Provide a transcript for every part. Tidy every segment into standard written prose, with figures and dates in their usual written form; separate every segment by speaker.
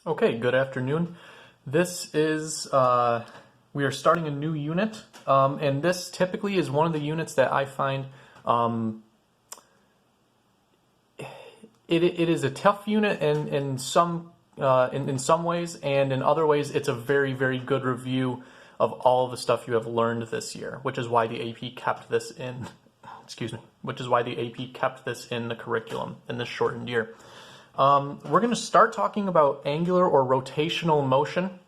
Speaker 1: Okay, good afternoon. This is, we are starting a new unit, and this typically is one of the units that I find it is a tough unit in some ways, and in other ways it's a very, very good review of all the stuff you have learned this year, which is why the AP kept this in, which is why the AP kept this in the curriculum in this shortened year. We're going to start talking about angular or rotational motion,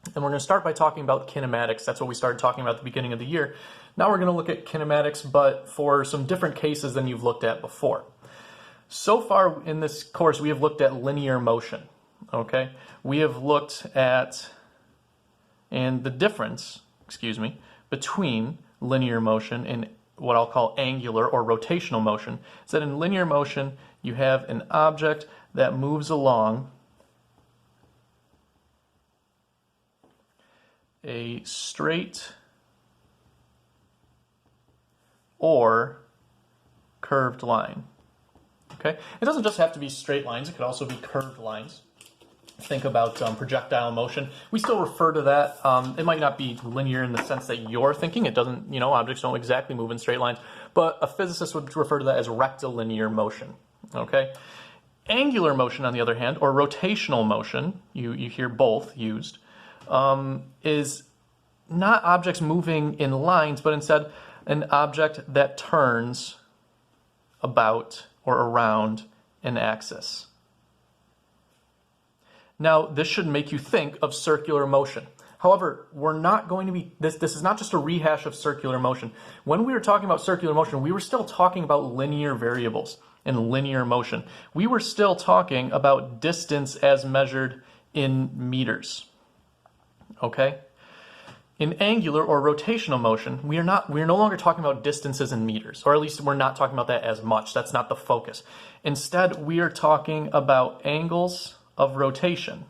Speaker 1: and we're going to start by talking about kinematics. That's what we started talking about at the beginning of the year. Now we're going to look at kinematics, but for some different cases than you've looked at before. So far in this course, we have looked at linear motion, okay? We have looked at, and the difference, between linear motion and what I'll call angular or rotational motion is that in linear motion, you have an object that moves along a straight or curved line. Okay? It doesn't just have to be straight lines, it could also be curved lines. Think about projectile motion. We still refer to that. It might not be linear in the sense that you're thinking. It doesn't, objects don't exactly move in straight lines, but a physicist would refer to that as rectilinear motion. Okay? Angular motion, on the other hand, or rotational motion, you hear both used, is not objects moving in lines, but instead an object that turns about or around an axis. Now, this should make you think of circular motion. However, we're not going to be, this is not just a rehash of circular motion. When we were talking about circular motion, we were still talking about linear variables and linear motion. We were still talking about distance as measured in meters. Okay? In angular or rotational motion, we are no longer talking about distances in meters, or at least we're not talking about that as much. That's not the focus. Instead, we are talking about angles of rotation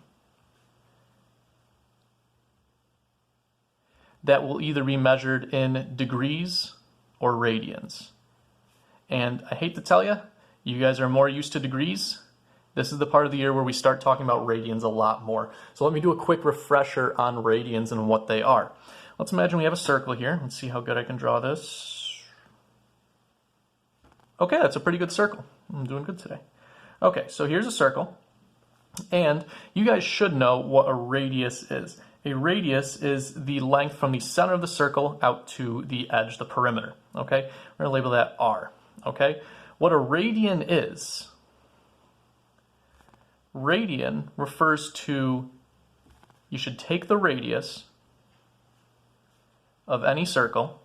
Speaker 1: that will either be measured in degrees or radians. And I hate to tell you, you guys are more used to degrees. This is the part of the year where we start talking about radians a lot more. So let me do a quick refresher on radians and what they are. Let's imagine we have a circle here. Let's see how good I can draw this. Okay, that's a pretty good circle. I'm doing good today. Okay, so here's a circle. And you guys should know what a radius is. A radius is the length from the center of the circle out to the edge, the perimeter. Okay, we're going to label that R. Okay, what a radian is, radian refers to, you should take the radius of any circle,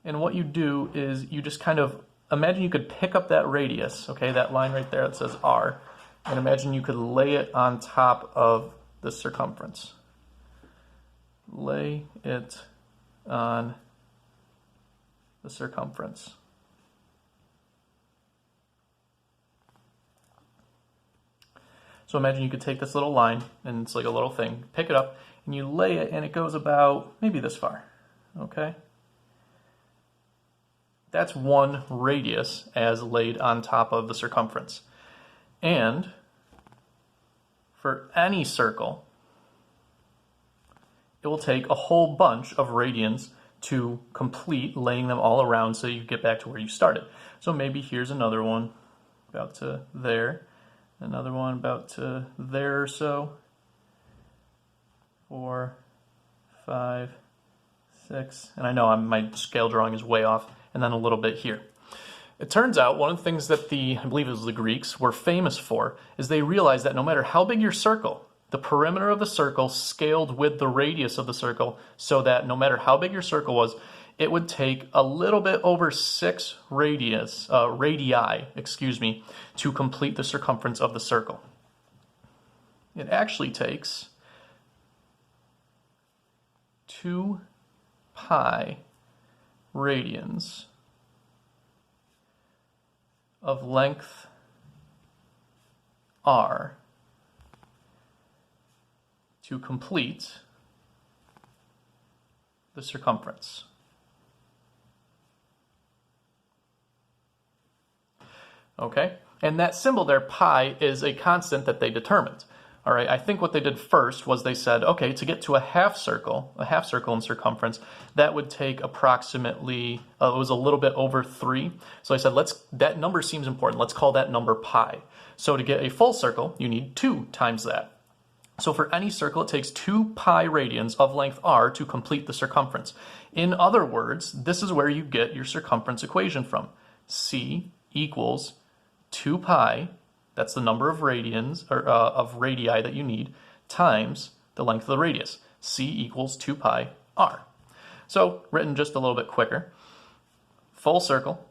Speaker 1: and what you do is you just kind of imagine you could pick up that radius, okay, that line right there that says R, and imagine you could lay it on top of the circumference. Lay it on the circumference. So imagine you could take this little line, and it's like a little thing, pick it up, and you lay it, and it goes about maybe this far, okay? That's one radius as laid on top of the circumference. And for any circle, it will take a whole bunch of radians to complete laying them all around so you get back to where you started. So maybe here's another one about to there, another one about to there or so, 4, 5, 6, and I know my scale drawing is way off, and then a little bit here. It turns out one of the things that I believe it was the Greeks, were famous for is they realized that no matter how big your circle, the perimeter of the circle scaled with the radius of the circle, so that no matter how big your circle was, it would take a little bit over 6 radii, to complete the circumference of the circle. It actually takes 2 pi radians of length r to complete the circumference. Okay, And that symbol there, pi, is a constant that they determined. All right, I think what they did first was they said, okay, to get to a half circle in circumference, that would take approximately, it was a little bit over 3. So I said, that number seems important. Let's call that number pi. So to get a full circle, you need 2 times that. So for any circle, it takes 2 pi radians of length r to complete the circumference. In other words, this is where you get your circumference equation from. C equals 2 pi, that's the number of radians, or of radii that you need, times the length of the radius. C equals 2 pi r. So written just a little bit quicker. Full circle.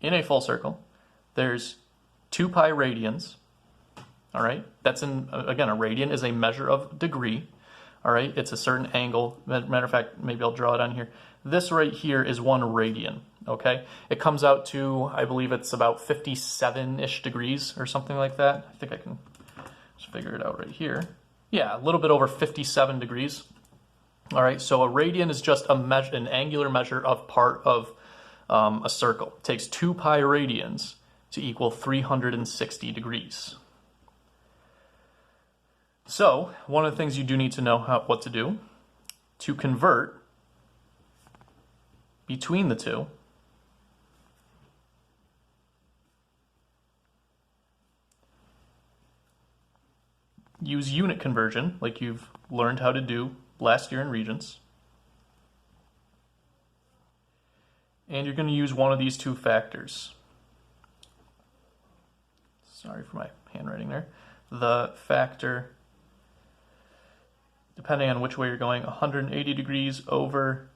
Speaker 1: In a full circle, there's 2 pi radians. All right, that's again, a radian is a measure of degree. All right, it's a certain angle. Matter of fact, maybe I'll draw it on here. This right here is 1 radian, okay? It comes out to, I believe it's about 57-ish degrees or something like that. I think I can just figure it out right here. Yeah, a little bit over 57 degrees. All right, so a radian is just an angular measure of part of a circle. It takes 2 pi radians to equal 360 degrees. So, one of the things you do need to know what to do to convert between the two use unit conversion like you've learned how to do last year in Regents. And you're going to use one of these 2 factors. Sorry for my handwriting there. The factor, depending on which way you're going, 180 degrees over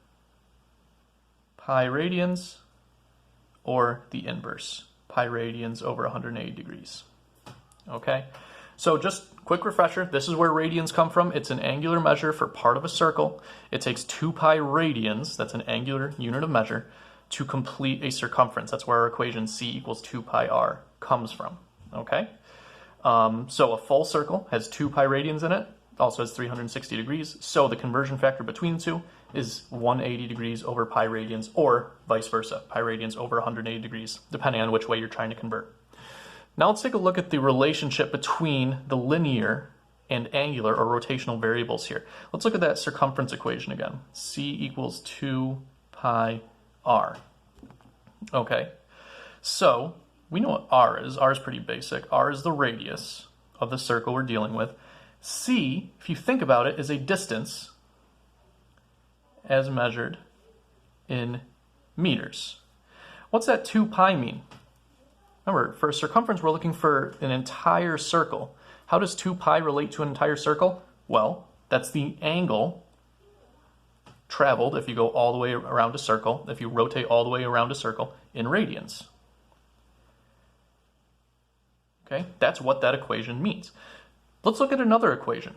Speaker 1: pi radians, or the inverse, pi radians over 180 degrees. Okay, so just quick refresher, this is where radians come from. It's an angular measure for part of a circle. It takes 2 pi radians, that's an angular unit of measure, to complete a circumference. That's where our equation C equals 2 pi r comes from. Okay, so a full circle has 2 pi radians in it, also has 360 degrees, so the conversion factor between the two is 180 degrees over pi radians, or vice versa, pi radians over 180 degrees, depending on which way you're trying to convert. Now let's take a look at the relationship between the linear and angular or rotational variables here. Let's look at that circumference equation again. C equals 2 pi r. Okay, so we know what r is. R is pretty basic. R is the radius of the circle we're dealing with. C, if you think about it, is a distance as measured in meters. What's that 2 pi mean? Remember, for a circumference, we're looking for an entire circle. How does 2 pi relate to an entire circle? Well, that's the angle traveled if you go all the way around a circle, if you rotate all the way around a circle in radians. Okay, that's what that equation means. Let's look at another equation.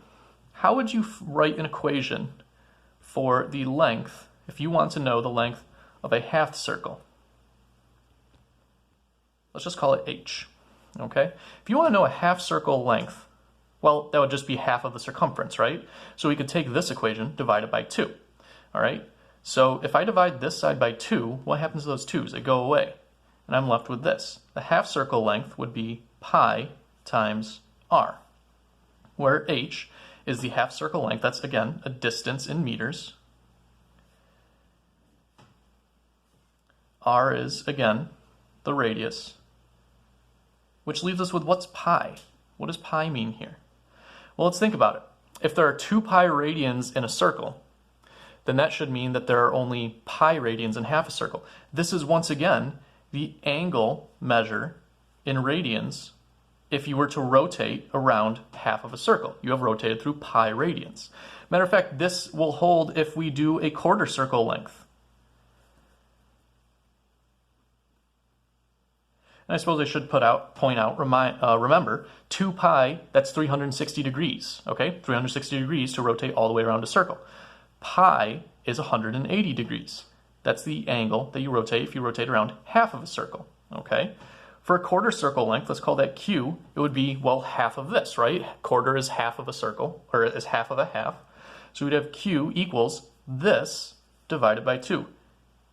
Speaker 1: How would you write an equation for the length, if you want to know the length of a half circle? Let's just call it h, okay? If you want to know a half circle length, well, that would just be half of the circumference, right? So we could take this equation, divide it by 2, all right? So if I divide this side by 2, what happens to those 2's? They go away, and I'm left with this. The half circle length would be pi times r, where h is the half circle length. That's, again, a distance in meters. R is, again, the radius, which leaves us with what's pi? What does pi mean here? Well, let's think about it. If there are 2 pi radians in a circle, then that should mean that there are only pi radians in half a circle. This is, once again, the angle measure in radians if you were to rotate around half of a circle. You have rotated through pi radians. Matter of fact, this will hold if we do a quarter circle length. And I suppose I should remember, 2 pi, that's 360 degrees, okay? 360 degrees to rotate all the way around a circle. Pi is 180 degrees. That's the angle that you rotate if you rotate around half of a circle, okay? For a quarter circle length, let's call that q, it would be, well, half of this, right? Quarter is half of a circle, or is half of a half. So we'd have q equals this divided by 2,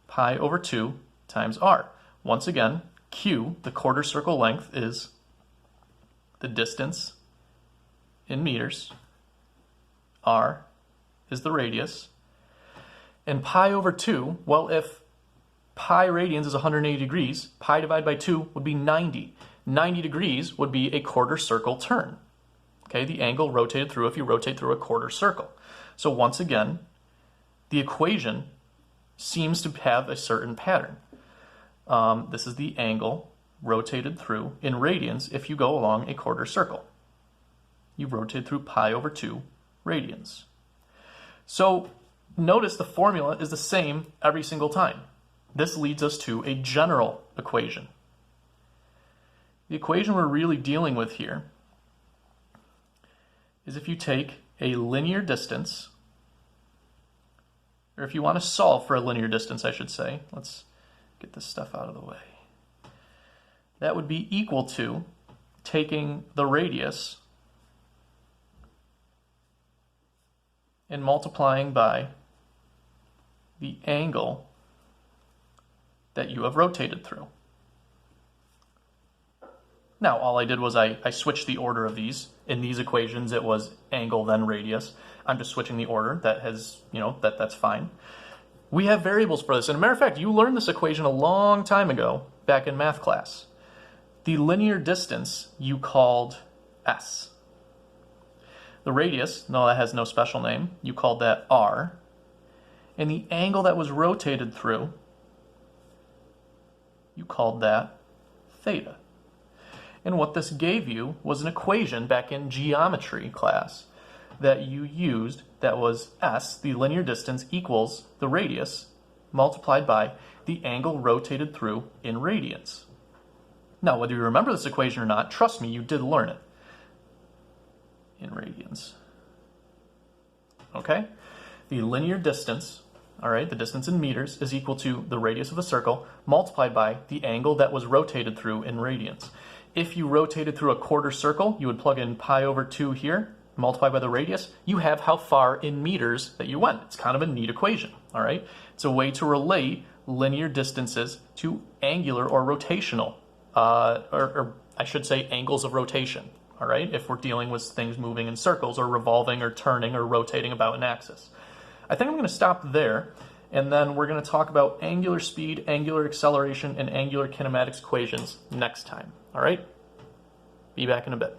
Speaker 1: pi over 2 times r. once again, Q, the quarter circle length, is the distance in meters. R is the radius. And pi over 2, well, if pi radians is 180 degrees, pi divided by 2 would be 90. 90 degrees would be a quarter circle turn. Okay, the angle rotated through if you rotate through a quarter circle. So once again, the equation seems to have a certain pattern. This is the angle rotated through in radians if you go along a quarter circle. You rotate through pi over 2 radians. So notice the formula is the same every single time. This leads us to a general equation. The equation we're really dealing with here is if you take a linear distance, or if you want to solve for a linear distance, I should say. Let's get this stuff out of the way. That would be equal to taking the radius and multiplying by the angle that you have rotated through. Now, all I did was I switched the order of these. In these equations, it was angle, then radius. I'm just switching the order. That has, that's fine. We have variables for this. And as a matter of fact, you learned this equation a long time ago, back in math class. The linear distance you called S. The radius, no, that has no special name. You called that R. And the angle that was rotated through, you called that theta. And what this gave you was an equation back in geometry class that you used that was S, the linear distance, equals the radius multiplied by the angle rotated through in radians. Now, whether you remember this equation or not, trust me, you did learn it in radians. Okay? The linear distance, all right, the distance in meters, is equal to the radius of the circle multiplied by the angle that was rotated through in radians. If you rotated through a quarter circle, you would plug in pi over 2 here, multiply by the radius. You have how far in meters that you went. It's kind of a neat equation, all right? It's a way to relate linear distances to angular or rotational, or I should say angles of rotation, all right? If we're dealing with things moving in circles or revolving or turning or rotating about an axis. I think I'm going to stop there, and then we're going to talk about angular speed, angular acceleration, and angular kinematics equations next time. All right? Be back in a bit.